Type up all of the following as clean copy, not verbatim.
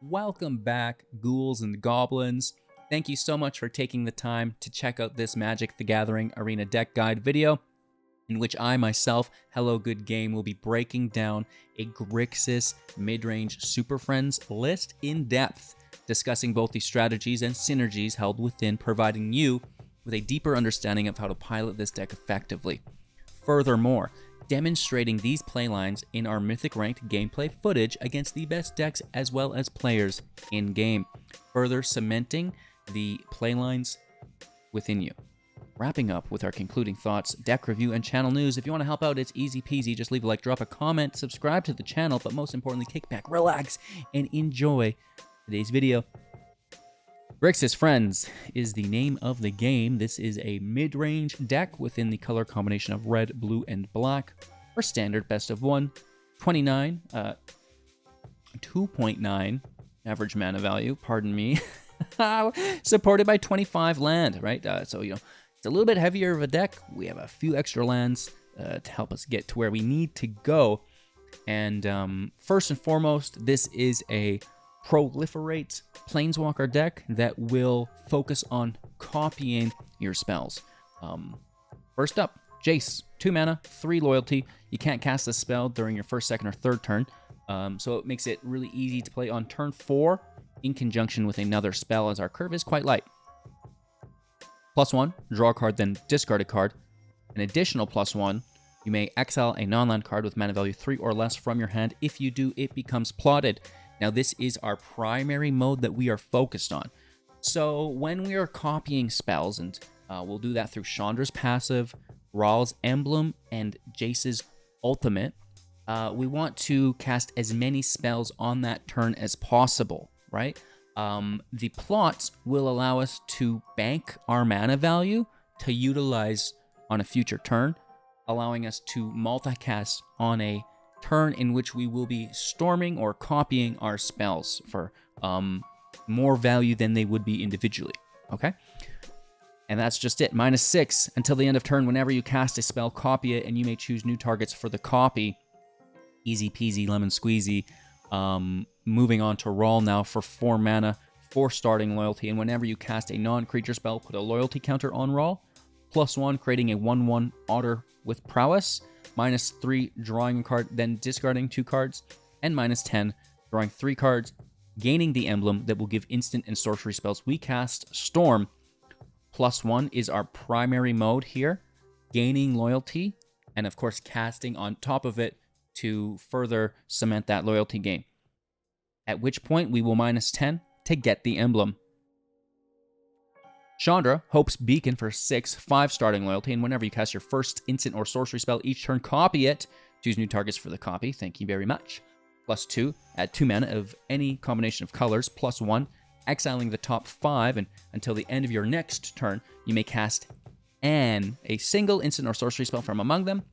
Welcome back, ghouls and goblins. Thank you so much for taking the time to check out this Magic the Gathering Arena Deck Guide video, in which I myself, Hello Good Game, will be breaking down a Grixis mid-range Super Friends list in depth, discussing both the strategies and synergies held within, providing you with a deeper understanding of how to pilot this deck effectively. Furthermore, demonstrating these playlines in our Mythic Ranked gameplay footage against the best decks as well as players in-game, further cementing the playlines within you. Wrapping up with our concluding thoughts, deck review, and channel news. If you want to help out, it's easy peasy. Just leave a like, drop a comment, subscribe to the channel, but most importantly, kick back, relax, and enjoy today's video. Grixis Friends is the name of the game. This is a mid-range deck within the color combination of red, blue, and black for standard best of 1, 29, 2.9 average mana value, pardon me, supported by 25 land, right? So, it's a little bit heavier of a deck. We have a few extra lands to help us get to where we need to go. And first and foremost, this is a proliferate Planeswalker deck that will focus on copying your spells. First up, Jace, 2 mana, 3 loyalty. You can't cast a spell during your first, second, or third turn, so it makes it really easy to play on turn 4 in conjunction with another spell, as our curve is quite light. +1, draw a card, then discard a card. An additional +1, you may exile a non-land card with mana value 3 or less from your hand. If you do, it becomes plotted. Now, this is our primary mode that we are focused on. So when we are copying spells, and we'll do that through Chandra's passive, Rawl's Emblem, and Jace's Ultimate, we want to cast as many spells on that turn as possible, right? The plots will allow us to bank our mana value to utilize on a future turn, allowing us to multicast on a turn in which we will be storming or copying our spells for more value than they would be individually, okay? And that's just it. -6 until the end of turn. Whenever you cast a spell, copy it, and you may choose new targets for the copy. Easy peasy, lemon squeezy. Moving on to Rawl now for 4 mana, 4 starting loyalty, and whenever you cast a non-creature spell, put a loyalty counter on Rawl. +1, creating a 1/1 Otter with prowess. -3, drawing a card, then discarding 2 cards. And -10, drawing 3 cards, gaining the emblem that will give instant and sorcery spells we cast. Storm. +1 is our primary mode here, gaining loyalty, and of course casting on top of it to further cement that loyalty gain. At which point we will -10 to get the emblem. Chandra, Hope's Beacon for 6, 5 starting loyalty, and whenever you cast your first instant or sorcery spell each turn, copy it. Choose new targets for the copy. Thank you very much. +2, add 2 mana of any combination of colors. +1, exiling the top 5, and until the end of your next turn, you may cast a single instant or sorcery spell from among them.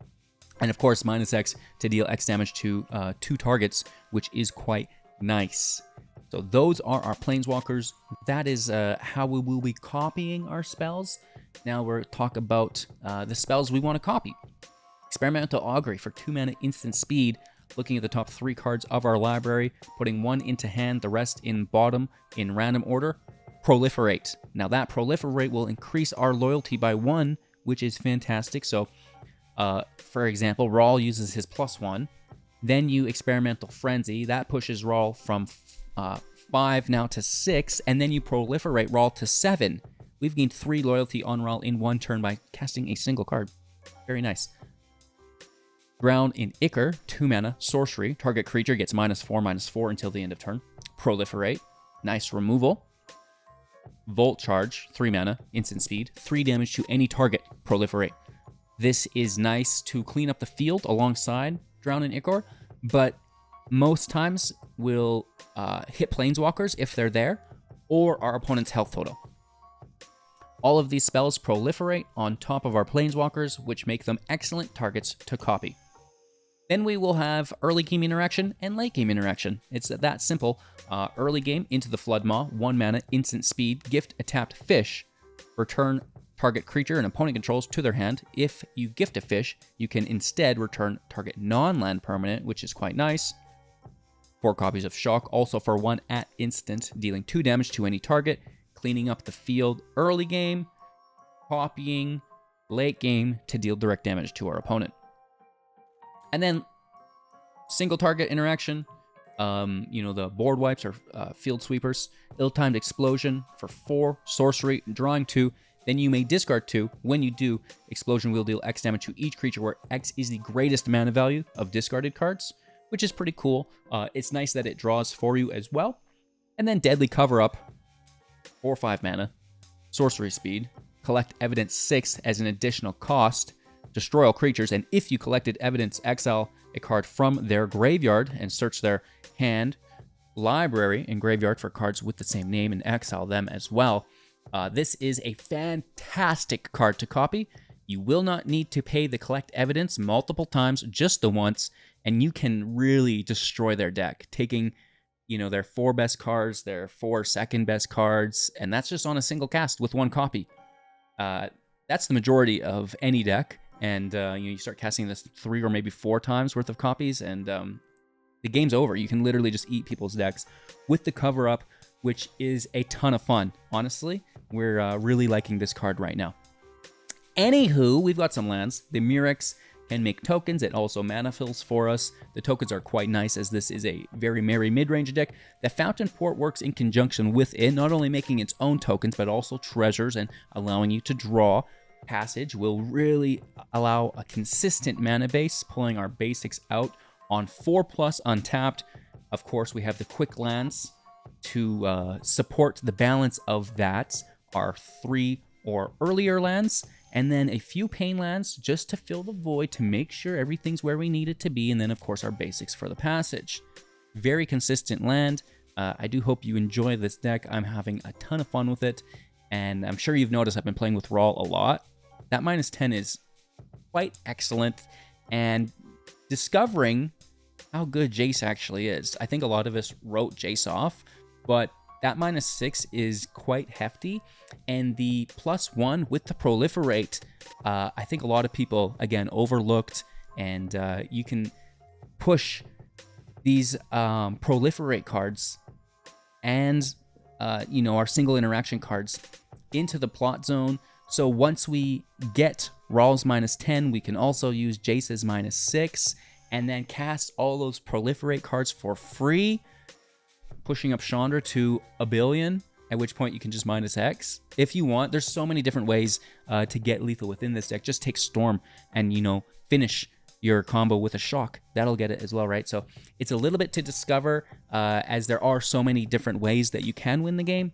And of course, -X to deal X damage to 2 targets, which is quite nice. So those are our Planeswalkers. That is how we will be copying our spells. Now we'll talk about the spells we want to copy. Experimental Augury for 2 mana instant speed. Looking at the top 3 cards of our library, putting 1 into hand, the rest in bottom in random order. Proliferate. Now that Proliferate will increase our loyalty by 1, which is fantastic. So, for example, Rawl uses his +1. Then you Experimental Frenzy. That pushes Rawl from 5 now to 6, and then you proliferate Rawl to 7. We've gained 3 loyalty on Rawl in 1 turn by casting a single card. Very nice. Ground in Ichor, 2 mana, sorcery. Target creature gets -4/-4 until the end of turn. Proliferate. Nice removal. Volt Charge, 3 mana, instant speed. 3 damage to any target. Proliferate. This is nice to clean up the field alongside Drown in Ichor, but most times we'll hit Planeswalkers if they're there, or our opponent's health total. All of these spells proliferate on top of our Planeswalkers, which make them excellent targets to copy. Then we will have early game interaction and late game interaction. It's that simple. Early game, into the Flood Maw, 1 mana, instant speed, gift a tapped fish. Return target creature an opponent controls to their hand. If you gift a fish, you can instead return target non-land permanent, which is quite nice. 4 copies of Shock, also for 1 at instant, dealing 2 damage to any target, cleaning up the field early game, copying late game to deal direct damage to our opponent. And then single target interaction, the board wipes or field sweepers, ill-timed explosion for 4, sorcery, drawing 2. Then you may discard 2. When you do, explosion will deal X damage to each creature, where X is the greatest mana value of discarded cards, which is pretty cool. It's nice that it draws for you as well. And then deadly cover-up, 4 or 5 mana, sorcery speed, collect evidence 6 as an additional cost, destroy all creatures, and if you collected evidence, exile a card from their graveyard and search their hand, library, and graveyard for cards with the same name and exile them as well. This is a fantastic card to copy. You will not need to pay the collect evidence multiple times, just the once, and you can really destroy their deck, taking their 4 best cards, their 4 second best cards, and that's just on a single cast with 1 copy. That's the majority of any deck, and you start casting this 3 or maybe 4 times worth of copies, and the game's over. You can literally just eat people's decks with the cover-up, which is a ton of fun. Honestly, we're really liking this card right now. Anywho, we've got some lands. The Murex can make tokens. It also mana fills for us. The tokens are quite nice, as this is a very merry mid-range deck. The Fountainport works in conjunction with it, not only making its own tokens, but also treasures and allowing you to draw. Passage will really allow a consistent mana base, pulling our basics out on 4+ untapped. Of course, we have the quick lands to support the balance of that, our 3 or earlier lands, and then a few pain lands just to fill the void to make sure everything's where we need it to be, and then of course our basics for the passage. Very consistent land. I do hope you enjoy this deck. I'm having a ton of fun with it, and I'm sure you've noticed I've been playing with Rawl a lot. That -10 is quite excellent, and discovering how good Jace actually is. I think a lot of us wrote Jace off, but that -6 is quite hefty, and the +1 with the proliferate, I think a lot of people, again, overlooked, and you can push these proliferate cards and, our single interaction cards into the plot zone. So once we get Rawl's -10, we can also use Jace's -6, and then cast all those proliferate cards for free, pushing up Chandra to 1 billion, at which point you can just -X if you want. There's so many different ways to get lethal within this deck. Just take Storm and, finish your combo with a Shock. That'll get it as well, right? So it's a little bit to discover, as there are so many different ways that you can win the game.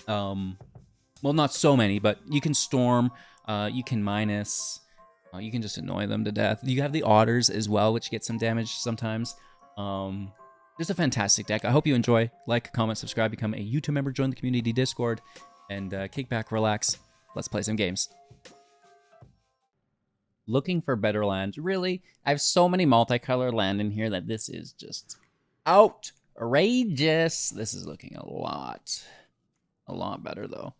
Well, not so many, but you can Storm, you can minus, you can just annoy them to death. You have the Otters as well, which get some damage sometimes. Just a fantastic deck. I hope you enjoy. Like, comment, subscribe, become a YouTube member, join the community Discord, and kick back, relax. Let's play some games. Looking for better lands. Really? I have so many multicolor land in here that this is just outrageous. This is looking a lot better, though.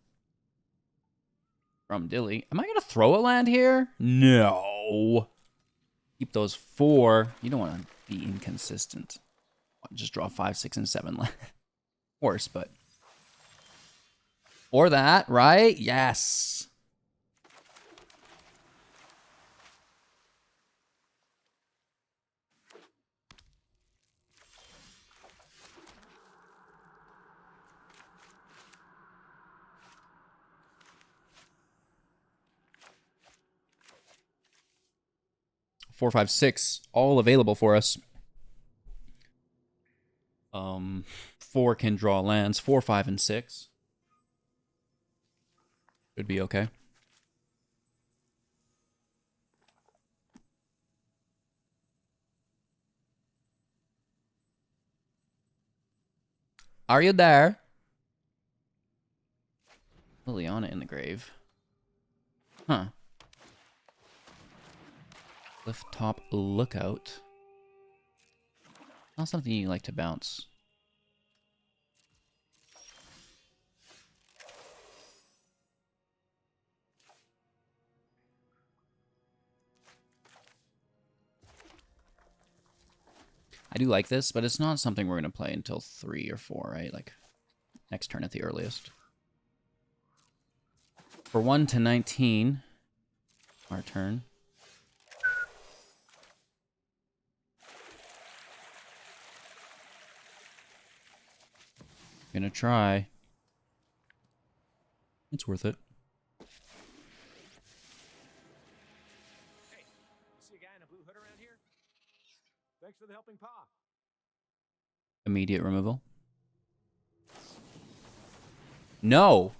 From Dilly. Am I going to throw a land here? No. Keep those 4. You don't want to be inconsistent. Just draw 5, 6, and 7 land. Worse, but... Or that, right? Yes. Four, 5, 6, all available for us. 4 can draw lands. 4, 5, and 6 should be okay. Are you there? Liliana in the grave. Huh. Cliff top lookout. Not something you like to bounce. I do like this, but it's not something we're going to play until 3 or 4, right? Like, next turn at the earliest. For 1 to 19, our turn. Gonna try. It's worth it. Hey, see a guy in a blue hood around here? Thanks for the helping paw. Immediate removal. No!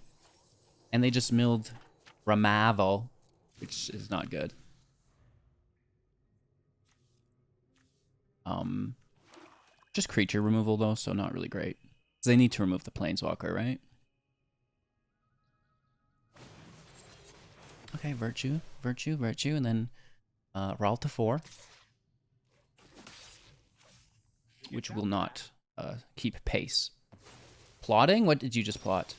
And they just milled Ramavel, which is not good. Just creature removal though, so not really great. Because they need to remove the Planeswalker, right? Okay, Virtue, Virtue, Virtue, and then Rawl to 4. Which will not keep pace. Plotting? What did you just plot?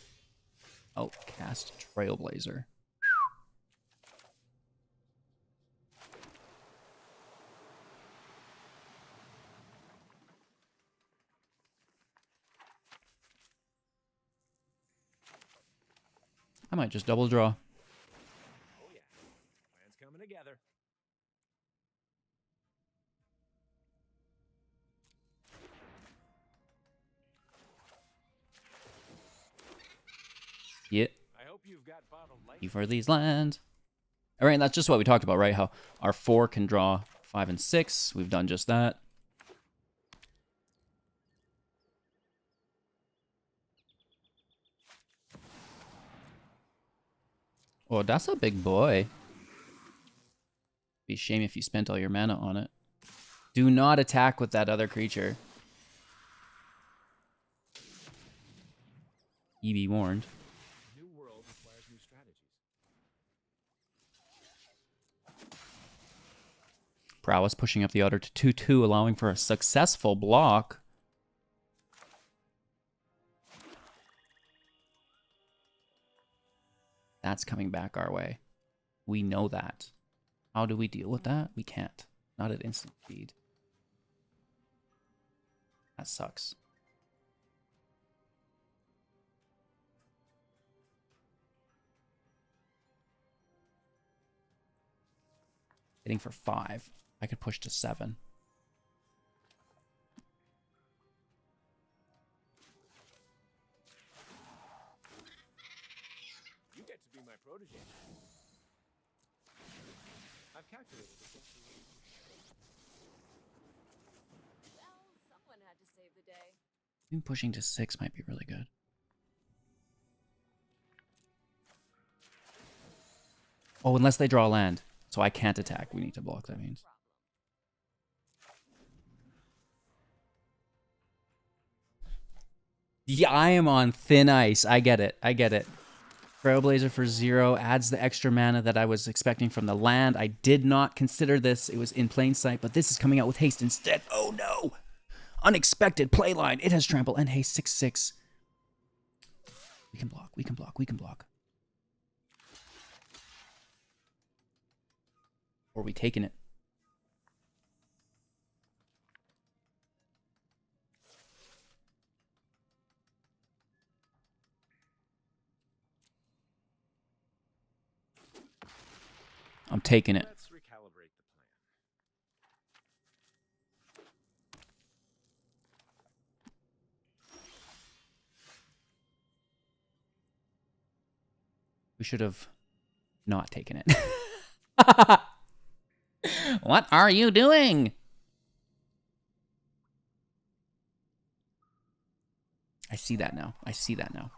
Oh, cast Trailblazer. I might just double draw. Oh yeah, plan's coming together. Yeah. I hope you've got bottled light. You for these lands. All right, and that's just what we talked about, right? How our 4 can draw 5 and 6. We've done just that. Oh, that's a big boy. Be a shame if you spent all your mana on it. Do not attack with that other creature. You be warned. New world requires new strategies. Prowess pushing up the other to 2/2, allowing for a successful block. That's coming back our way. We know that. How do we deal with that? We can't. Not at instant speed. That sucks. Hitting for 5. I could push to 7. You get to be my protege. I've calculated it. Well, someone had to save the day. Even pushing to 6 might be really good. Oh, unless they draw land. So I can't attack. We need to block, that means. Yeah, I am on thin ice. I get it. I get it. Trailblazer for 0 adds the extra mana that I was expecting from the land. I did not consider this. It was in plain sight, but this is coming out with haste instead. Oh no! Unexpected playline. It has trample and haste 6/6. We can block. We can block. We can block. Or are we taking it? I'm taking it. Let's recalibrate the plan. We should have not taken it. What are you doing? I see that now. I see that now.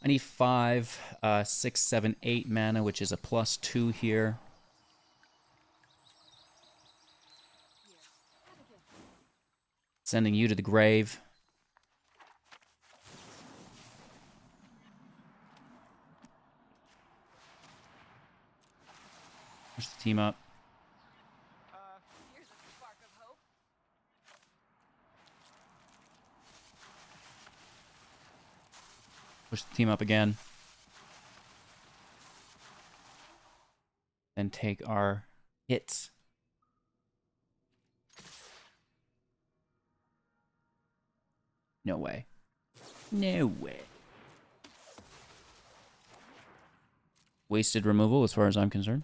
I need 5, 6, 7, 8 mana, which is a +2 here. Sending you to the grave. Push the team up. Here's a spark of hope. Push the team up again. then take our hits. No way. No way. Wasted removal as far as I'm concerned.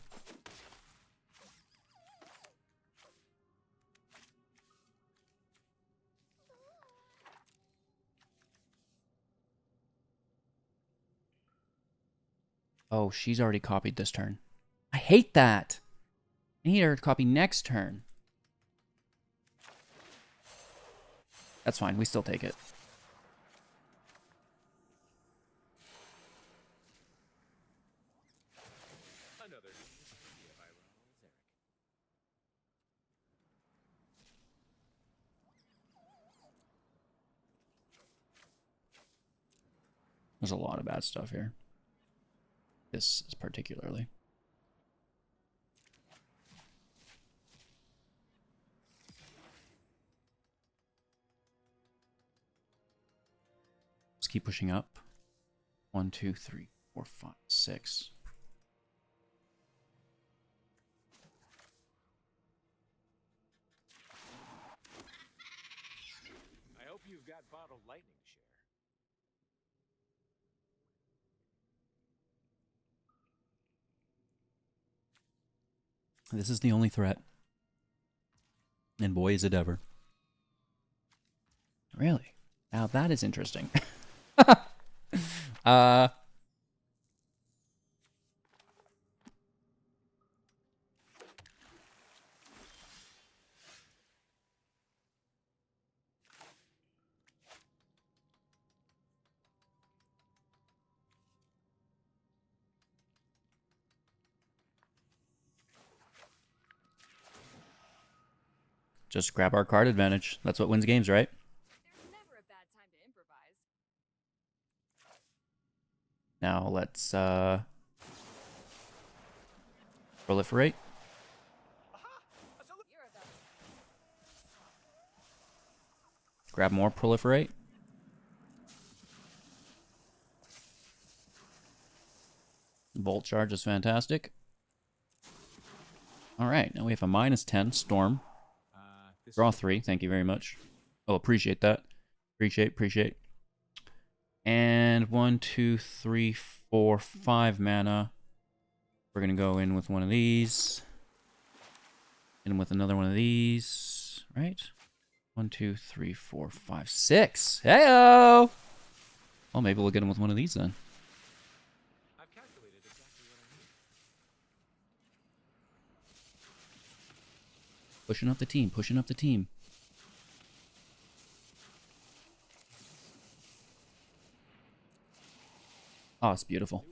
Oh, she's already copied this turn. I hate that. I need her to copy next turn. That's fine. We still take it. There's a lot of bad stuff here. This is particularly. Let's keep pushing up. 1, 2, 3, 4, 5, 6. I hope you've got bottled lightning to share. This is the only threat. And boy, is it ever. Really? Now that is interesting. Just grab our card advantage. That's what wins games, right? There's never a bad time to improvise. Now let's proliferate. You're about to Grab more proliferate. Bolt charge is fantastic. All right, now we have a -10 storm. Draw 3, thank you very much. Oh, appreciate that. Appreciate. And 1, 2, 3, 4, 5 mana. We're gonna go in with one of these. In with another one of these. Right? 1, 2, 3, 4, 5, 6. Heyo! Well, maybe we'll get him with one of these then. I've calculated exactly what I need. Pushing up the team. Oh, it's beautiful.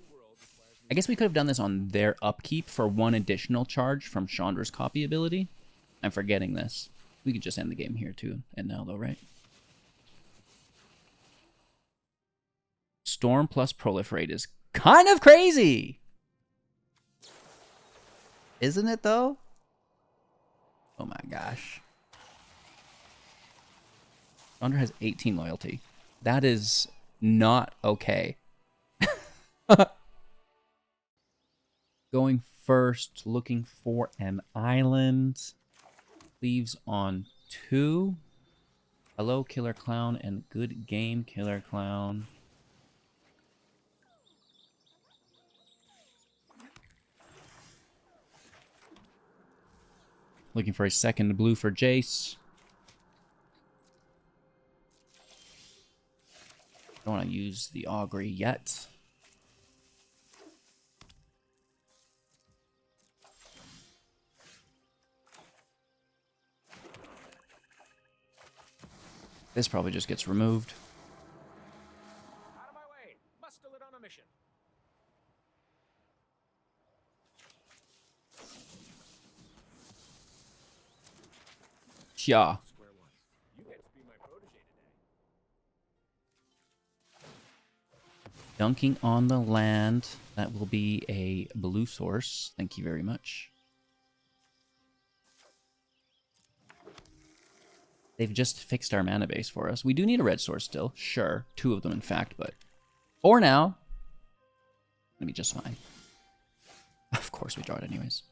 I guess we could have done this on their upkeep for 1 additional charge from Chandra's copy ability. I'm forgetting this. We could just end the game here too. And now though, right? Storm plus proliferate is kind of crazy. Isn't it though? Oh my gosh. Chandra has 18 loyalty. That is not okay. Going first, looking for an island. Leaves on 2. Hello, Killer Clown, and good game, Killer Clown. Looking for a second blue for Jace. Don't want to use the Augury yet. This probably just gets removed. Out of my way! Muscle it on a mission. Yeah. Square one. You get to be my protege today. Dunking on the land. That will be a blue source. Thank you very much. They've just fixed our mana base for us. We do need a red source still. Sure. 2 of them, in fact, but for now, it'll be just fine. Of course we draw it anyways.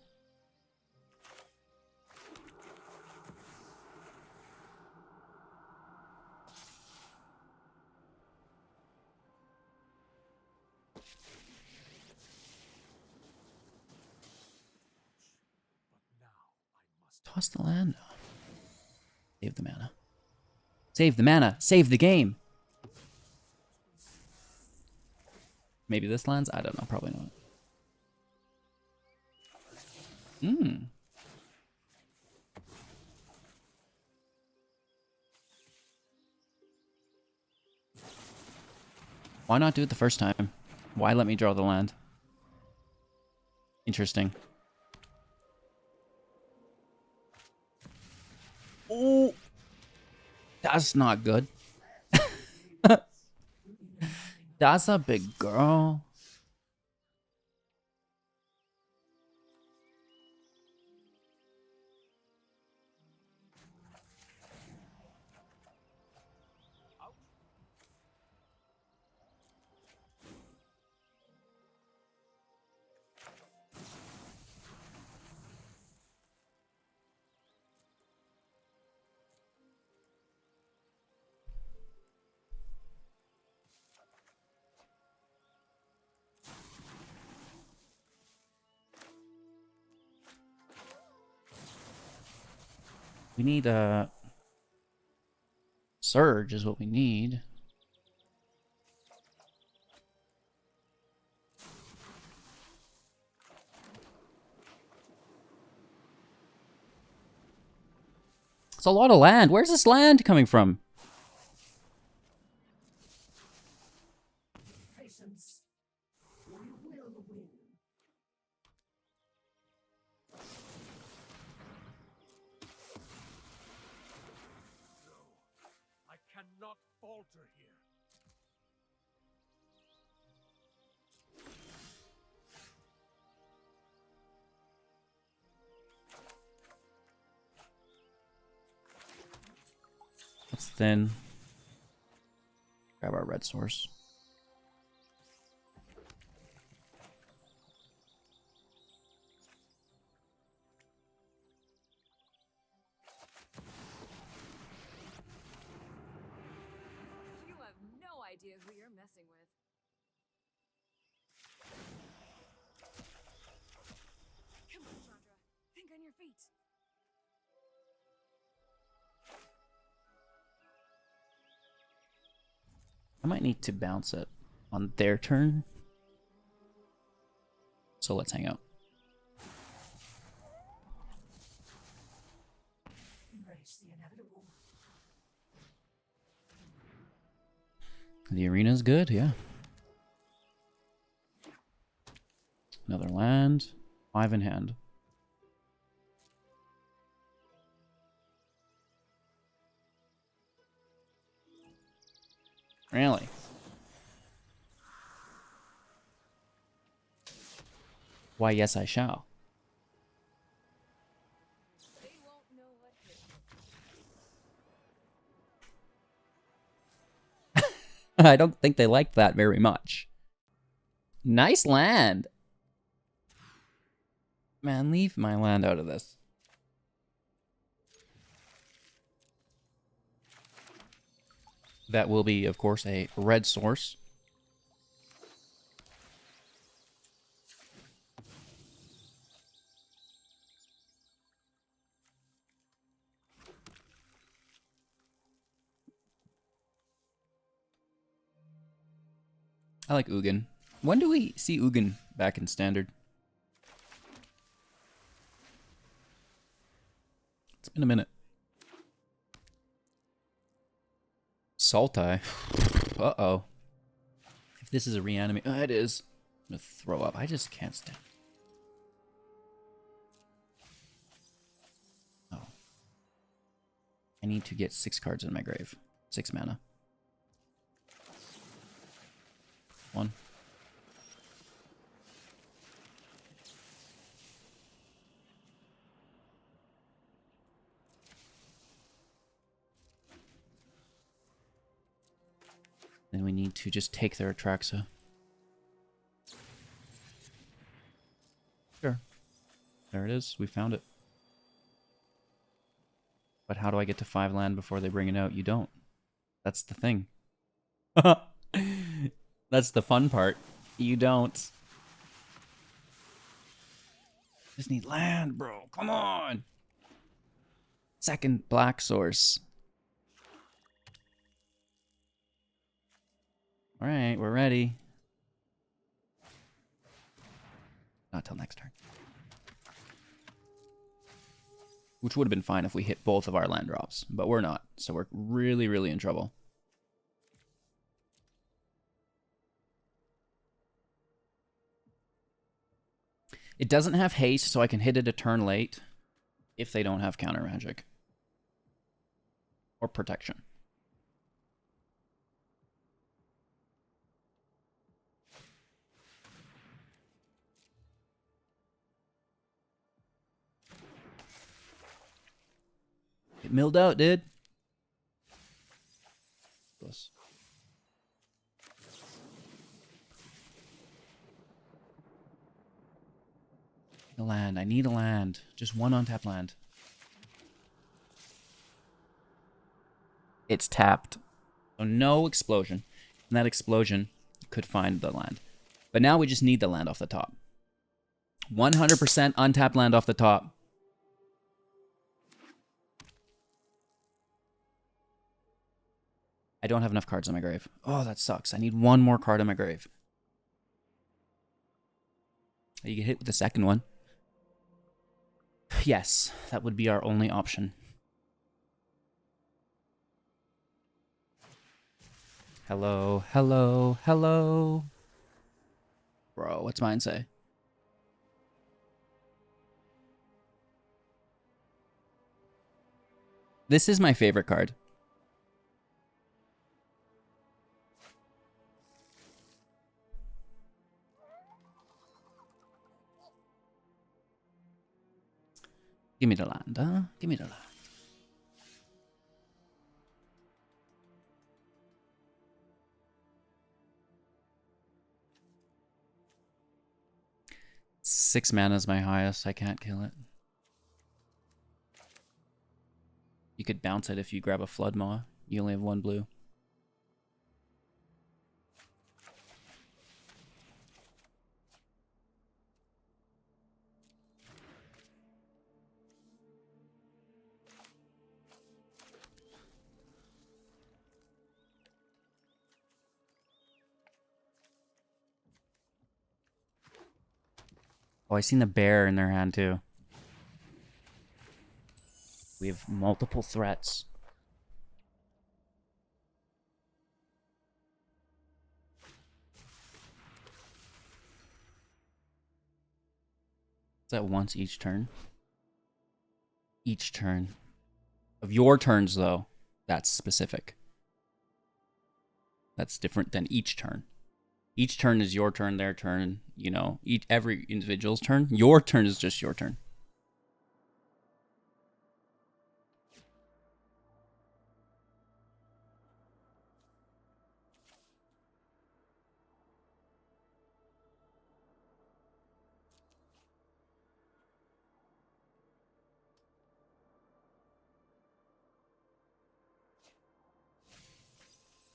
Toss the land. Save the mana. Save the mana. Save the game. Maybe this lands? I don't know. Probably not. Why not do it the first time? Why let me draw the land? Interesting. Oh, that's not good. That's a big girl. We need a surge is what we need. It's a lot of land. Where's this land coming from? Patience. We will win. I cannot falter here. Let's then grab our red source. You have no idea who you're messing with. Come on, Chandra. Think on your feet. I might need to bounce it on their turn. So let's hang out. Embrace the inevitable. The arena's good, yeah. Another land. 5 in hand. Really? Why, yes, I shall. They won't know what hit. I don't think they like that very much. Nice land. Man, leave my land out of this. That will be, of course, a red source. I like Ugin. When do we see Ugin back in Standard? It's been a minute. Sultai. Uh-oh. If this is a reanimate... it is. I'm gonna throw up. I just can't stand. Oh. I need to get 6 cards in my grave. 6 mana. 1. Then we need to just take their Atraxa. Sure. There it is. We found it. But how do I get to 5 land before they bring it out? You don't. That's the thing. That's the fun part. You don't. Just need land, bro. Come on. second black source. All right, we're ready. Not till next turn. Which would have been fine if we hit both of our land drops, but we're not. So we're really, really in trouble. It doesn't have haste, so I can hit it a turn late if they don't have counter magic. Or protection. Get milled out, dude. Plus. A land. I need a land. Just one untapped land. It's tapped. So no explosion. And that explosion could find the land. But now we just need the land off the top. 100% untapped land off the top. I don't have enough cards in my grave. Oh, that sucks. I need one more card in my grave. You get hit with the second one. Yes, that would be our only option. Hello, hello, hello. Bro, what's mine say? This is my favorite card. Give me the land, huh? Give me the land. Six mana is my highest. I can't kill it. You could bounce it if you grab a Flood Maw. You only have one blue. Oh, I seen the bear in their hand too. We have multiple threats. Is that once each turn? Each turn. Of your turns, though, that's specific. That's different than each turn. Each turn is your turn, their turn, you know, every individual's turn. Your turn is just your turn.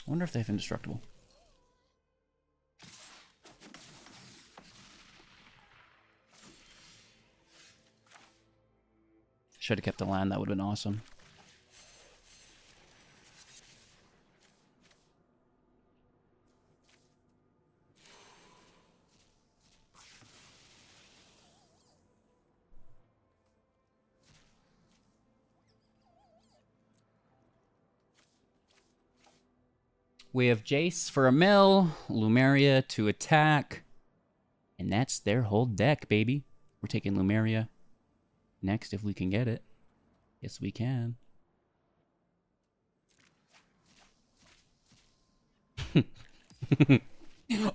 I wonder if they have indestructible. Should have kept the land. That would have been awesome. We have Jace for a mill, Lumeria to attack, and that's their whole deck, baby. We're taking Lumeria next if we can get it. Yes, we can.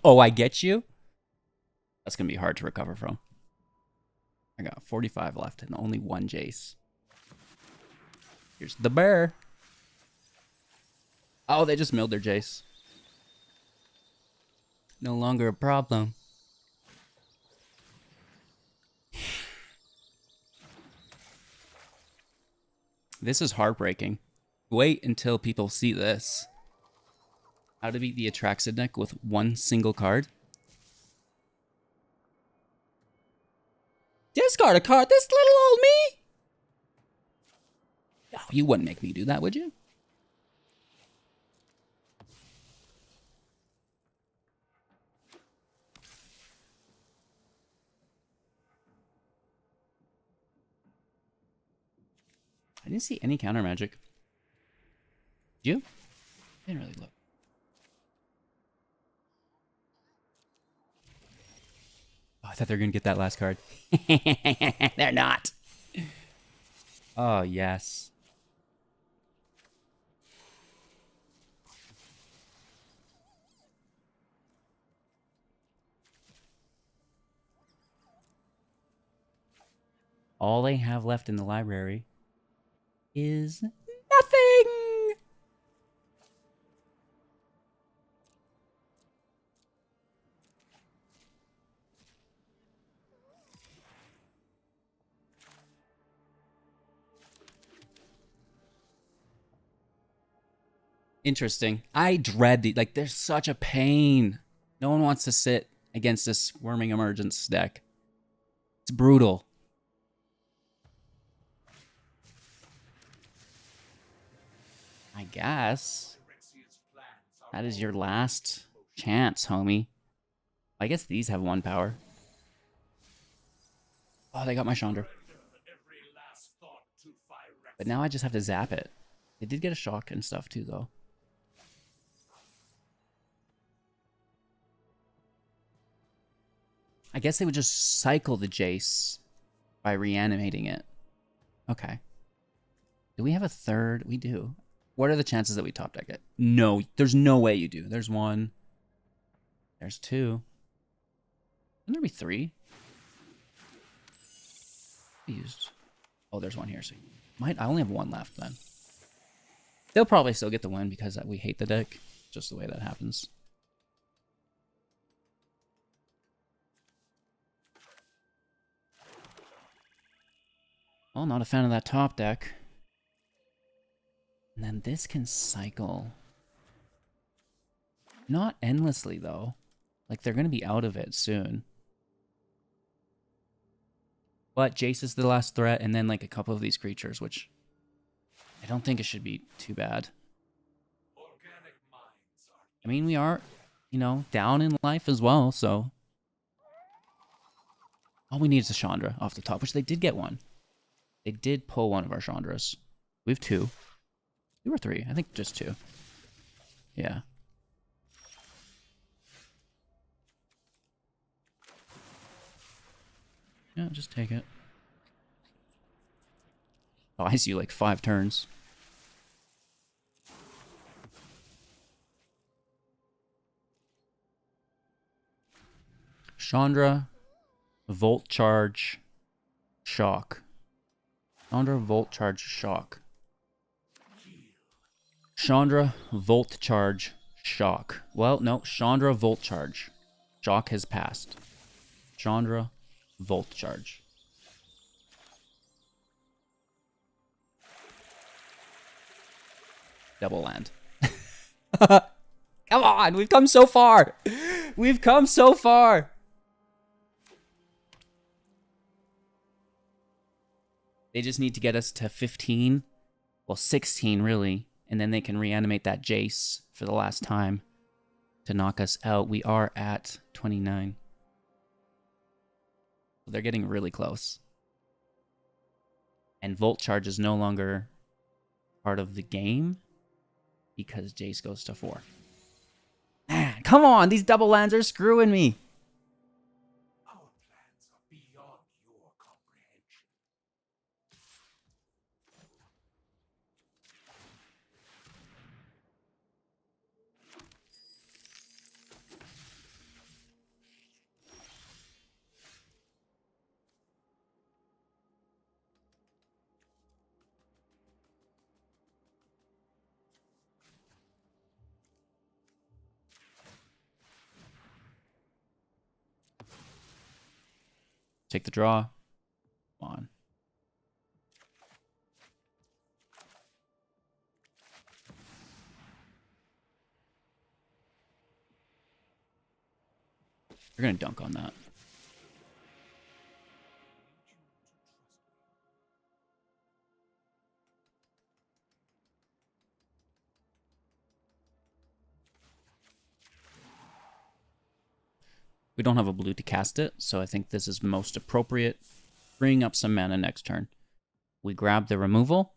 Oh, I get you? That's going to be hard to recover from. I got 45 left and only one Jace. Here's the bear. Oh, they just milled their Jace. No longer a problem. This is heartbreaking. Wait until people see this. How to beat the Atraxid deck with one single card. Discard a card, this little old me! Oh, you wouldn't make me do that, would you? I didn't see any counter magic. Did you? I didn't really look. Oh, I thought they were going to get that last card. They're not. Oh, yes. All they have left in the library is nothing. Interesting. I dread the, like, there's such a pain. No one wants to sit against this Worming Emergence deck. It's brutal. I guess that is your last chance, homie. I guess these have 1 power. Oh, they got my Chandra. But now I just have to zap it. They did get a shock and stuff too, though. I guess they would just cycle the Jace by reanimating it. Okay. Do we have a third? We do. What are the chances that we top deck it? No, there's no way you do. There's 1. There's 2. Can there be 3? Used. Oh, there's 1 here. So I only have 1 left then. They'll probably still get the win because we hate the deck. Just the way that happens. Well, not a fan of that top deck. And then this can cycle. Not endlessly, though. Like, they're going to be out of it soon. But Jace is the last threat, and then, like, a couple of these creatures, which I don't think it should be too bad. I mean, we are, you know, down in life as well, so... All we need is a Chandra off the top, which they did get 1. They did pull 1 of our Chandras. We have 2. 2 or 3? I think just 2. Yeah. Yeah, just take it. Oh, I see like 5 turns. Chandra, Volt Charge, Shock. Chandra, Volt Charge, Shock. Chandra, Volt Charge, Shock. Well, no, Chandra, Volt Charge. Shock has passed. Chandra, Volt Charge. Double land. Come on, we've come so far. We've come so far. They just need to get us to 15. Well, 16 really. And then they can reanimate that Jace for the last time to knock us out. We are at 29. So they're getting really close. And Volt Charge is no longer part of the game because Jace goes to 4. Man, come on, these double lands are screwing me. Our plans are beyond your comprehension. Take the draw. Come on. You're going to dunk on that. We don't have a blue to cast it, so I think this is most appropriate. Bring up some mana next turn. We grab the removal.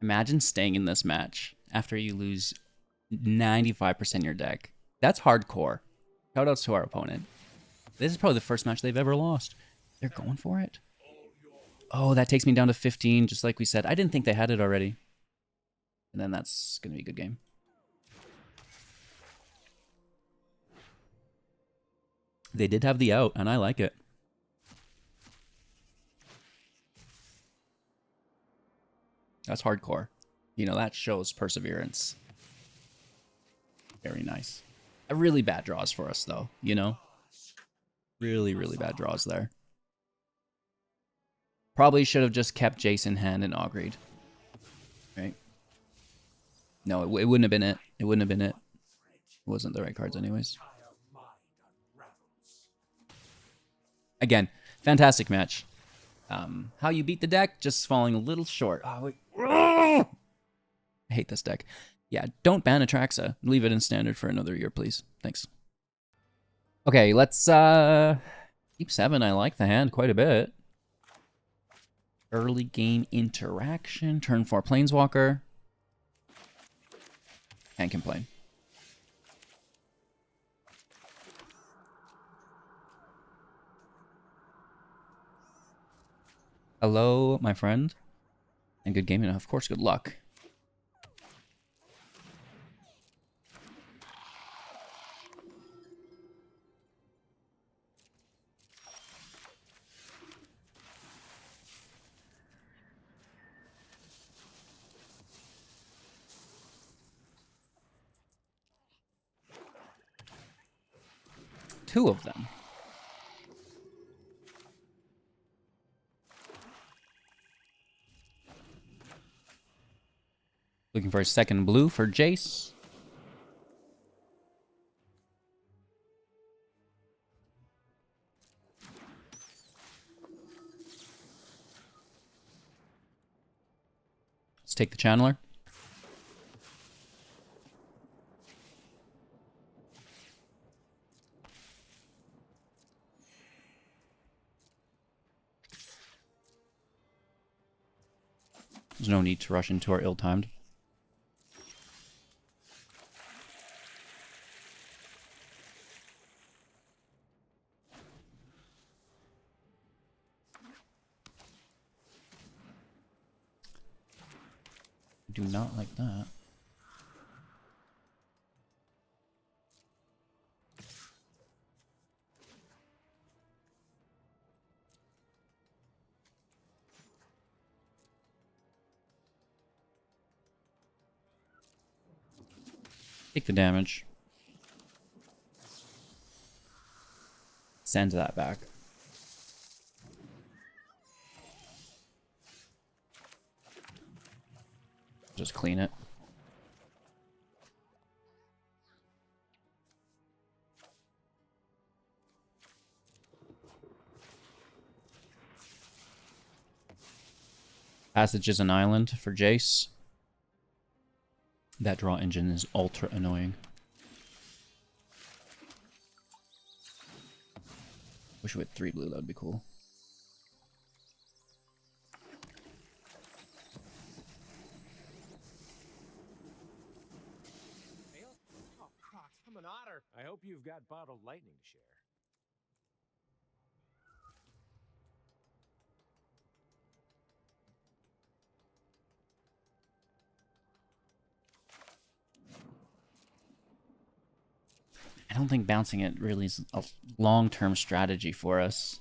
Imagine staying in this match after you lose 95% of your deck. That's hardcore. Shoutouts to our opponent. This is probably the first match they've ever lost. They're going for it. Oh, that takes me down to 15, just like we said. I didn't think they had it already. And then that's going to be a good game. They did have the out, and I like it. That's hardcore. You know, that shows perseverance. Very nice. A really bad draws for us, though, you know? Really, really bad draws there. Probably should have just kept Jace in hand and Auguried. Right? No, it wouldn't have been it. It wouldn't have been it. It wasn't the right cards anyways. Again, fantastic match. How you beat the deck? Just falling a little short. Oh, wait. I hate this deck. Yeah, don't ban Atraxa. Leave it in standard for another year, please. Thanks. Okay, let's keep 7. I like the hand quite a bit. Early game interaction. Turn 4 Planeswalker. Can't complain. Hello, my friend. And good gaming. Of course, good luck. Two of them. Looking for a second blue for Jace. Let's take the Channeler. There's no need to rush into our ill-timed. Do not like that. Take the damage. Send that back. Just clean it. Passage is an island for Jace. That draw engine is ultra annoying. Wish we had 3 blue, that'd be cool. Hail? Oh, Crocs, I'm an otter. I hope you've got bottled lightning to share. I don't think bouncing it really is a long-term strategy for us.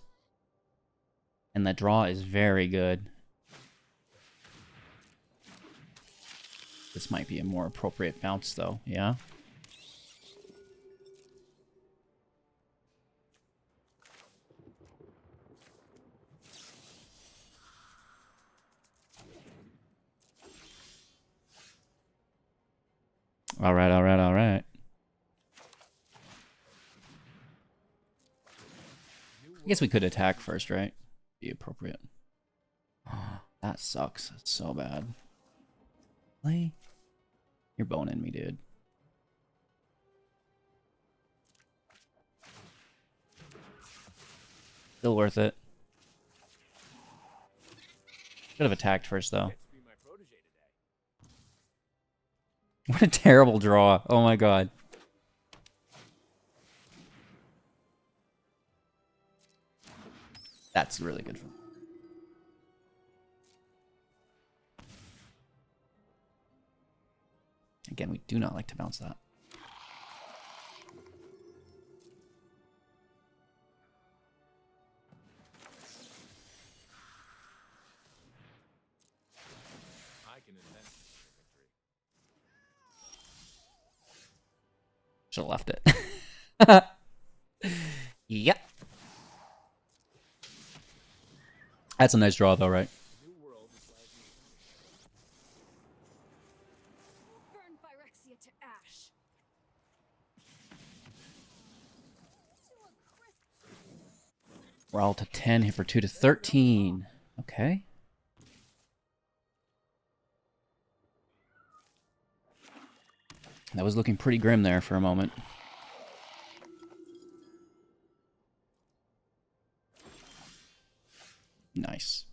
And the draw is very good. This might be a more appropriate bounce, though, yeah? All right, all right, all right. I guess we could attack first, right? Be appropriate. That sucks. It's so bad. Play. You're boning me, dude. Still worth it. Should have attacked first, though. What a terrible draw. Oh my god. That's really good. Again, we do not like to bounce that. Should have left it. Yep. That's a nice draw, though, right? Burn Phyrexia to ash. We're all to 10, hit for 2 to 13. Okay. That was looking pretty grim there for a moment. Nice.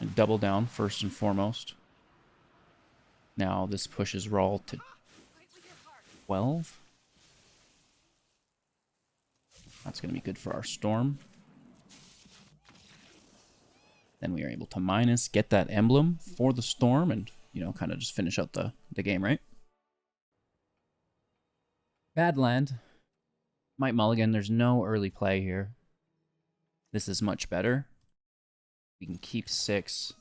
And double down first and foremost. Now this pushes Rawl to 12. That's going to be good for our Storm. Then we are able to minus, get that emblem for the Storm, and, you know, kind of just finish out the game, right? Bad land. Might mulligan. There's no early play here. This is much better. We can keep 6.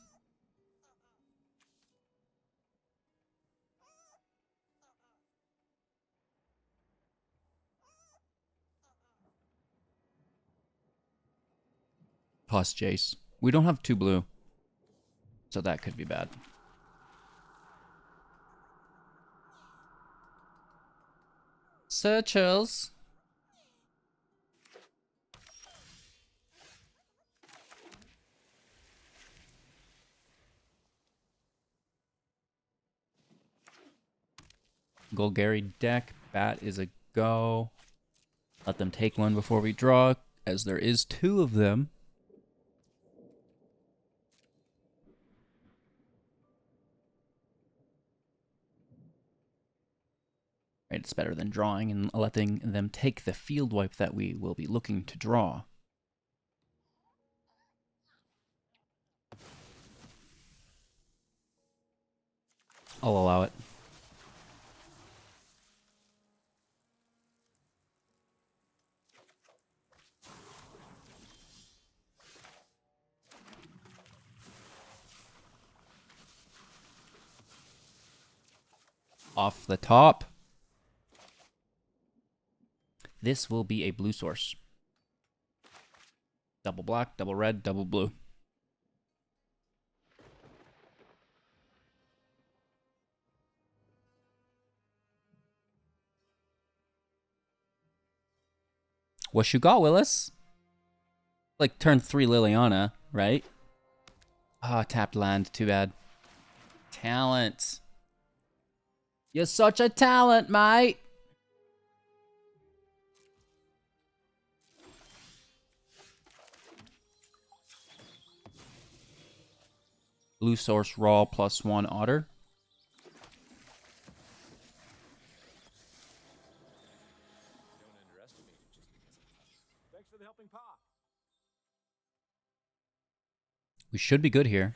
Plus Jace. We don't have 2 blue, so that could be bad. Searchers. Golgari deck. Bat is a go. Let them take one before we draw, as there is 2 of them. It's better than drawing and letting them take the field wipe that we will be looking to draw. I'll allow it. Off the top. This will be a blue source. Double black, double red, double blue. What you got, Willis? Like turn 3 Liliana, right? Ah, tapped land. Too bad. Talent. You're such a talent, mate. Blue source raw +1 otter. Thanks for the helping paw. We should be good here.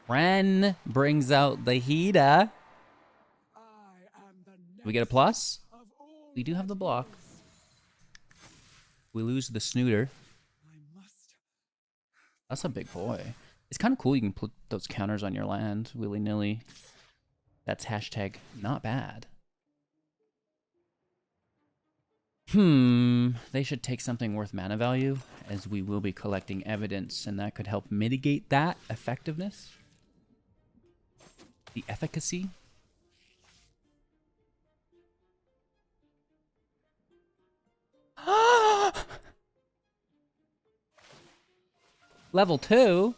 Ren brings out the heater. Do we get a plus? We do have the block. We lose the snooter. That's a big boy. It's kind of cool you can put those counters on your land willy-nilly. That's hashtag not bad. They should take something worth mana value, as we will be collecting evidence, and that could help mitigate that effectiveness. The efficacy. Level 2?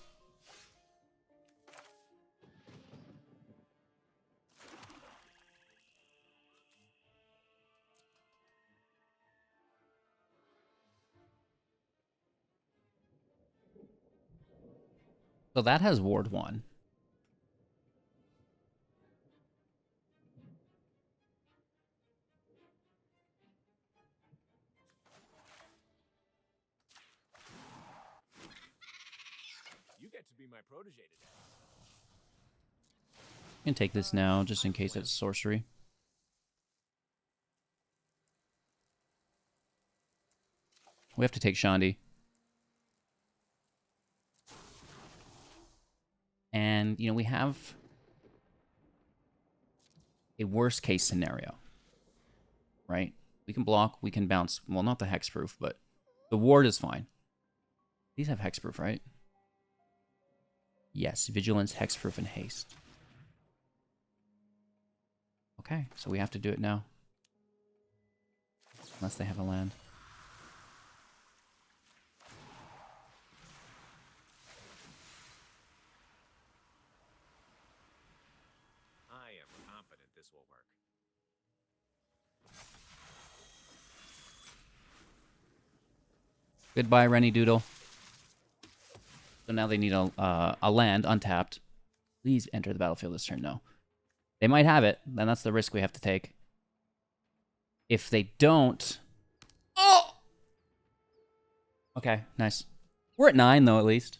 So that has Ward 1. You get to be my protege today. I can take this now, just in case it's sorcery. We have to take Shandi. And, you know, we have a worst case scenario, right? We can block, we can bounce. Well, not the hexproof, but the ward is fine. These have hexproof, right? Yes, vigilance, hexproof, and haste. Okay, so we have to do it now. Unless they have a land. I am confident this will work. Goodbye, Rennie Doodle. So now they need a land, untapped. Please enter the battlefield this turn. No. They might have it. Then that's the risk we have to take. If they don't... Oh! Okay, nice. We're at 9, though, at least.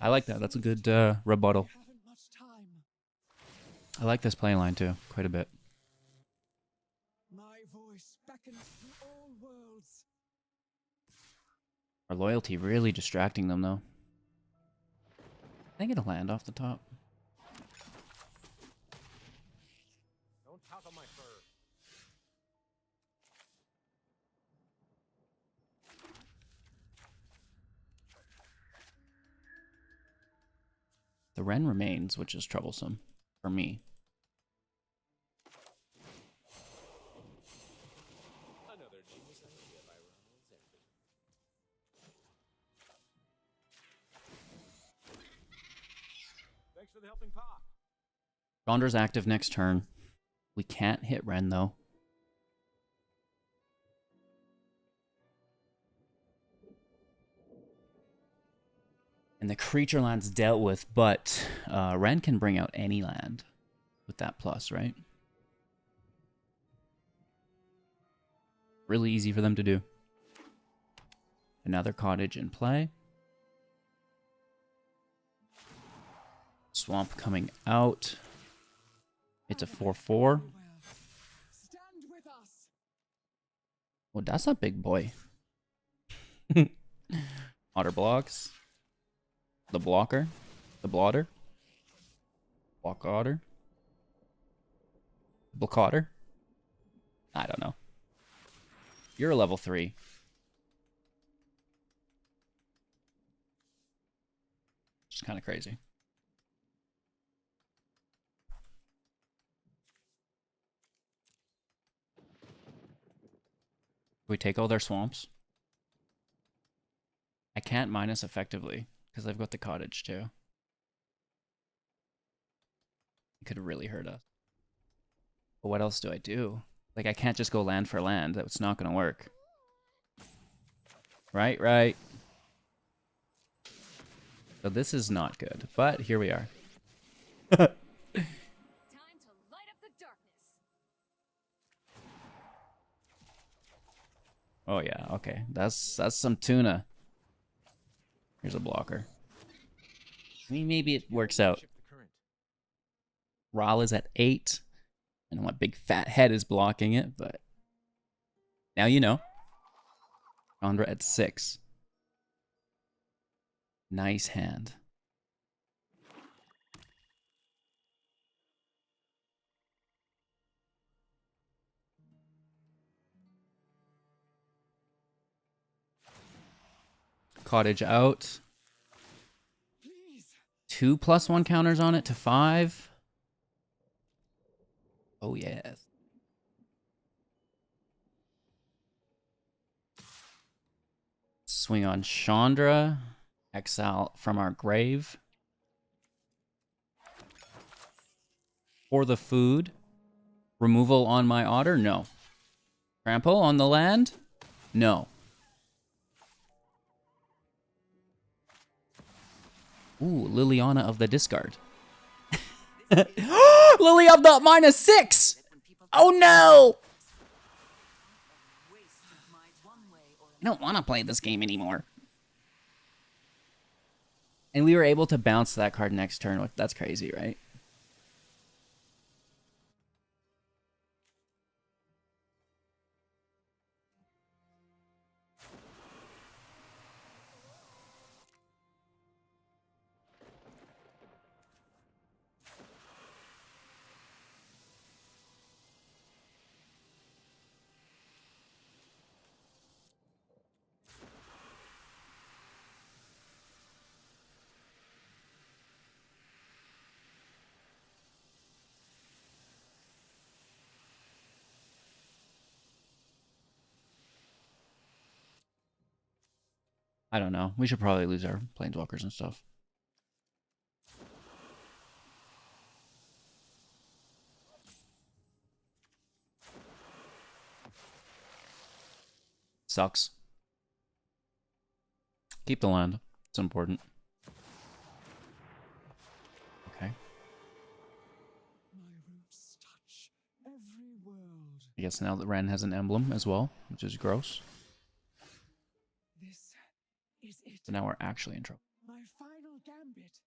I like that. That's a good rebuttal. I like this playline, too, quite a bit. My voice beckons to all worlds. Our loyalty really distracting them, though. Can I get a land off the top? Don't toddle my fur. The Wren remains, which is troublesome for me. Another genius idea by Ronald Zender. Thanks for the helping paw. Gondor's active next turn. We can't hit Wren, though. And the creature land's dealt with, but Wren can bring out any land with that plus, right? Really easy for them to do. Another cottage in play. Swamp coming out. It's a 4/4. Stand with us. Oh, that's a big boy. Otter blocks. The blocker. The blotter. Block otter. Block otter. I don't know. You're a level 3. It's kind of crazy. We take all their swamps. I can't minus effectively because I've got the cottage too. It could really hurt us. But what else do I do? Like, I can't just go land for land. That's not going to work. Right, right. So this is not good, but here we are. Time to light up the darkness. Oh yeah, okay. That's some tuna. Here's a blocker. I mean, maybe it works out. Shift the current. Ral is at 8. And my big fat head is blocking it, but now you know. Chandra at 6. Nice hand. Cottage out. Please. 2+1 counters on it to 5. Oh, yes. Swing on Chandra. Exile from our grave. For the food. Removal on my otter? No. Trample on the land? No. Ooh, Liliana of the discard. Lily of the -6! Oh no! I don't want to play this game anymore. And we were able to bounce that card next turn. That's crazy, right? I don't know. We should probably lose our Planeswalkers and stuff. Sucks. Keep the land. It's important. Okay. My roots touch every world. I guess now that Ren has an emblem as well, which is gross. This is it. So now we're actually in trouble. My final gambit.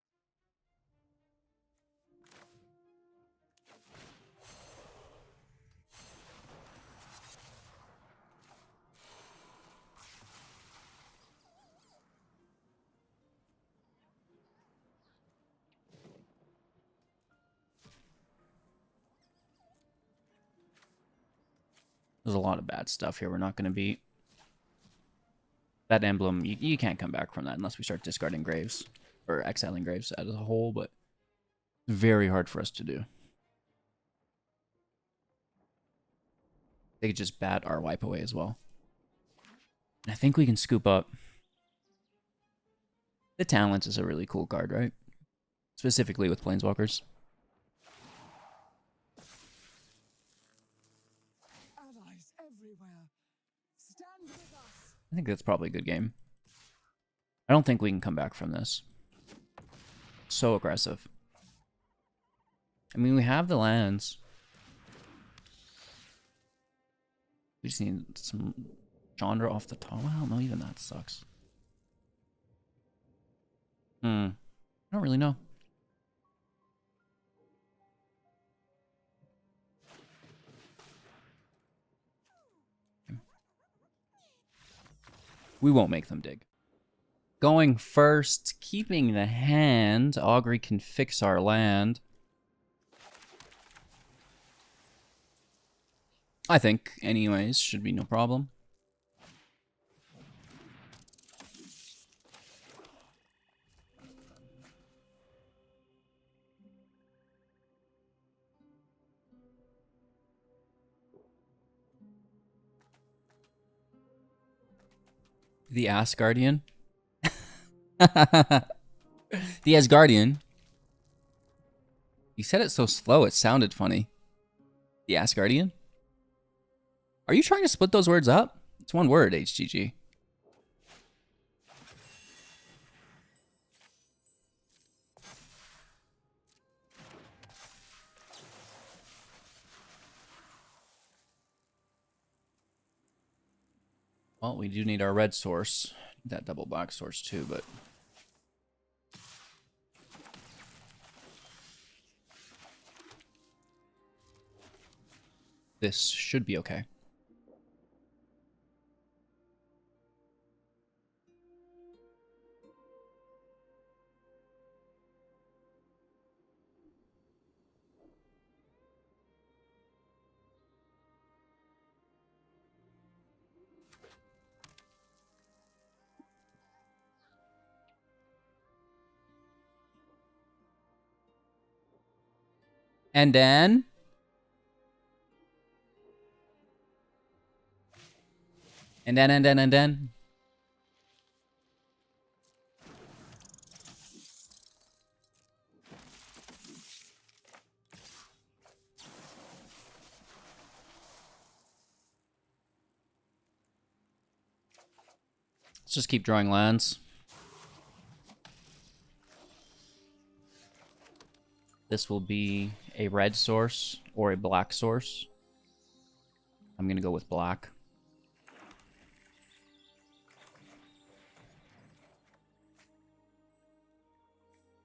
There's a lot of bad stuff here we're not going to beat. That emblem, you can't come back from that unless we start discarding graves. Or exiling graves as a whole, but very hard for us to do. They could just bat our wipe away as well. And I think we can scoop up. The Talents is a really cool card, right? Specifically with Planeswalkers. Allies everywhere. Stand with us. I think that's probably a good game. I don't think we can come back from this. So aggressive. I mean, we have the lands. We just need some Chandra off the top. Well, no, even that sucks. I don't really know. We won't make them dig. Going first, keeping the hand. Augury can fix our land. I think, anyways, should be no problem. The Asgardian. The Asgardian. You said it so slow, it sounded funny. The Asgardian? Are you trying to split those words up? It's one word, HGG. Well, we do need our red source. That double black source too, but... this should be okay. And then... And then... Let's just keep drawing lands. This will be a red source or a black source. I'm going to go with black.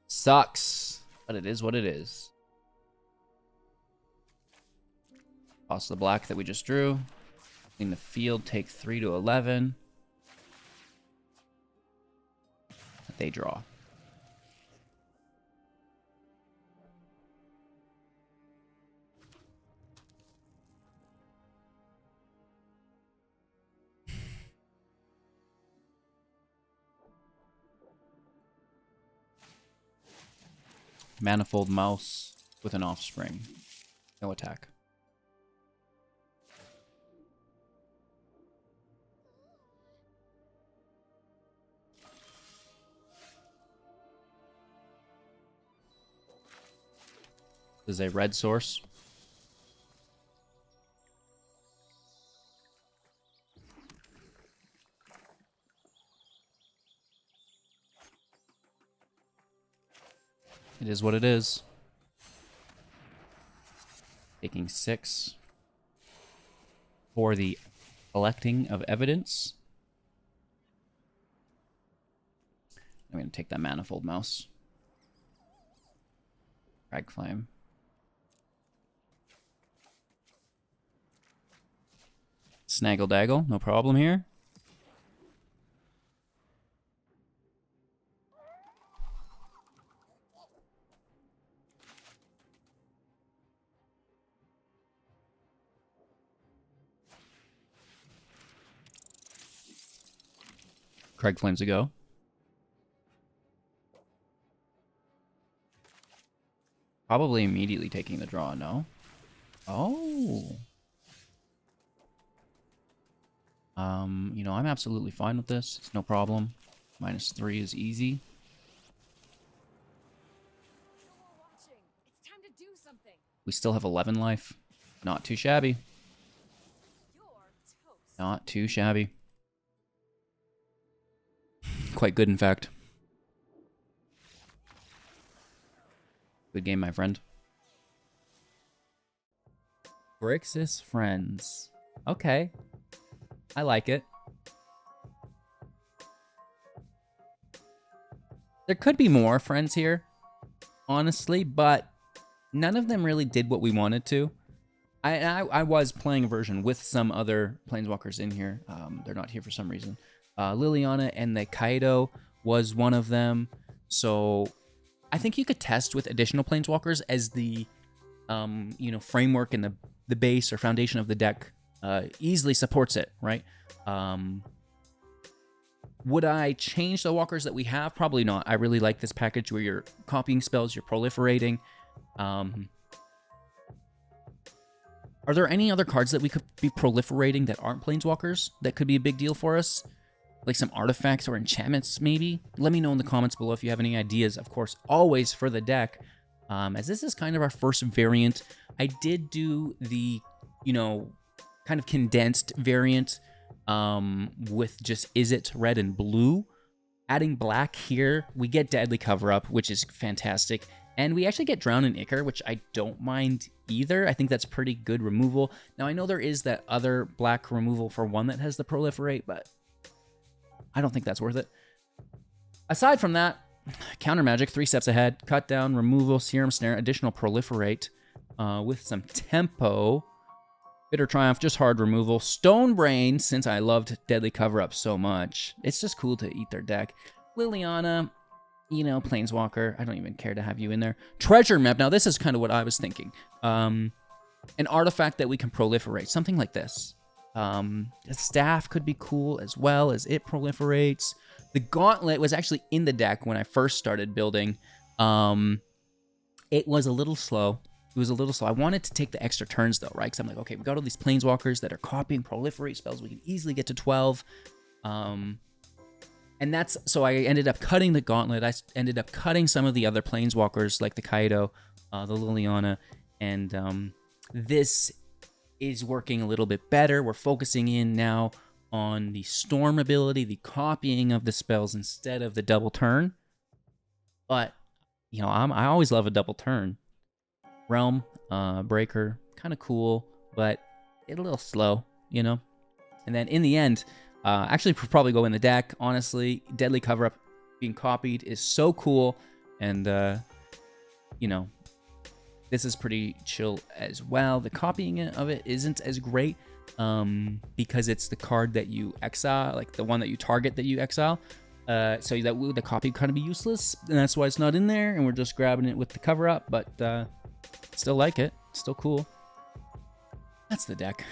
Sucks, but it is what it is. Toss the black that we just drew. In the field, take 3 to 11. They draw. Manifold Mouse with an offspring. No attack. This is a red source. It is what it is. Taking 6 for the collecting of evidence. I'm going to take that Manifold Mouse. Crag Flame. Snaggle Daggle, no problem here. Crag Flames a go. Probably immediately taking the draw, no? Oh. You know, I'm absolutely fine with this. It's no problem. -3 is easy. It's time to do something. We still have 11 life. Not too shabby. You're toast. Not too shabby. Quite good, in fact. Good game, my friend. Grixis Friends. Okay. I like it. There could be more friends here, honestly, but none of them really did what we wanted to. I was playing a version with some other Planeswalkers in here. They're not here for some reason. Liliana and the Kaido was one of them. So I think you could test with additional Planeswalkers as the you know, framework and the base or foundation of the deck easily supports it, right? Would I change the walkers that we have? Probably not. I really like this package where you're copying spells, you're proliferating. Are there any other cards that we could be proliferating that aren't Planeswalkers that could be a big deal for us? Like some artifacts or enchantments, maybe? Let me know in the comments below if you have any ideas, of course, always for the deck. As this is kind of our first variant. I did do the, you know, kind of condensed variant with just Izzet red and blue. Adding black here, we get Deadly Cover-Up, which is fantastic. And we actually get Drown in Ichor, which I don't mind either. I think that's pretty good removal. Now, I know there is that other black removal for one that has the Proliferate, but I don't think that's worth it. Aside from that, Counter Magic, 3 steps ahead. Cut down, removal, Serum Snare, additional Proliferate with some tempo. Bitter Triumph, just hard removal. Stone Brain, since I loved Deadly Cover-Up so much. It's just cool to eat their deck. Liliana, you know, Planeswalker. I don't even care to have you in there. Treasure Map. Now, this is kind of what I was thinking. An artifact that we can proliferate. Something like this. The Staff could be cool as well as it proliferates. The Gauntlet was actually in the deck when I first started building. It was a little slow. it was a little slow. I wanted to take the extra turns though, right? Because I'm like, okay, we got all these planeswalkers that are copying proliferate spells. We can easily get to 12. And that's, so I ended up cutting the gauntlet. I ended up cutting some of the other planeswalkers like the Kaido, the Liliana, and this is working a little bit better. We're focusing in now on the storm ability, the copying of the spells instead of the double turn. But, you know, I always love a double turn. Realm, Breaker, kind of cool, but it's a little slow, you know? And then in the end, actually probably go in the deck, honestly. Deadly Cover-Up being copied is so cool, and, you know, this is pretty chill as well. The copying of it isn't as great because it's the card that you exile, like the one that you target that you exile. So that the copy kind of be useless, and that's why it's not in there, and we're just grabbing it with the cover-up, but still like it. Still cool. That's the deck.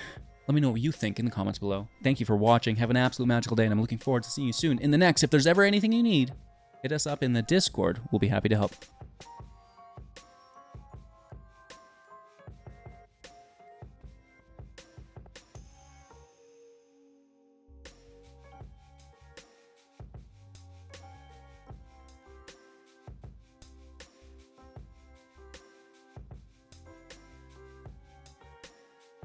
Let me know what you think in the comments below. Thank you for watching. Have an absolute magical day, and I'm looking forward to seeing you soon in the next. If there's ever anything you need, hit us up in the Discord. We'll be happy to help.